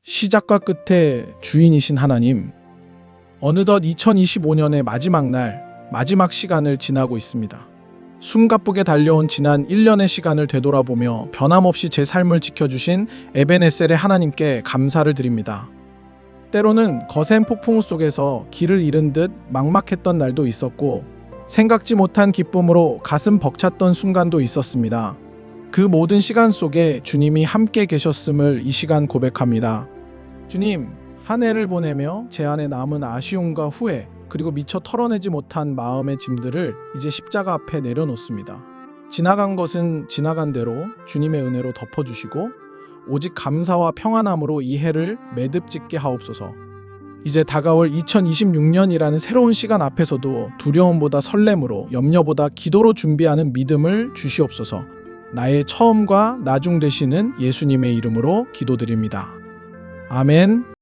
시작과 끝의 주인이신 하나님, 어느덧 2025년의 마지막 날, 마지막 시간을 지나고 있습니다. 숨가쁘게 달려온 지난 1년의 시간을 되돌아보며 변함없이 제 삶을 지켜주신 에벤에셀의 하나님께 감사를 드립니다. 때로는 거센 폭풍 속에서 길을 잃은 듯 막막했던 날도 있었고, 생각지 못한 기쁨으로 가슴 벅찼던 순간도 있었습니다. 그 모든 시간 속에 주님이 함께 계셨음을 이 시간 고백합니다. 주님, 한 해를 보내며 제 안에 남은 아쉬움과 후회, 그리고 미처 털어내지 못한 마음의 짐들을 이제 십자가 앞에 내려놓습니다. 지나간 것은 지나간 대로 주님의 은혜로 덮어주시고 오직 감사와 평안함으로 이 해를 매듭짓게 하옵소서. 이제 다가올 2026년이라는 새로운 시간 앞에서도 두려움보다 설렘으로, 염려보다 기도로 준비하는 믿음을 주시옵소서. 나의 처음과 나중 되시는 예수님의 이름으로 기도드립니다. 아멘.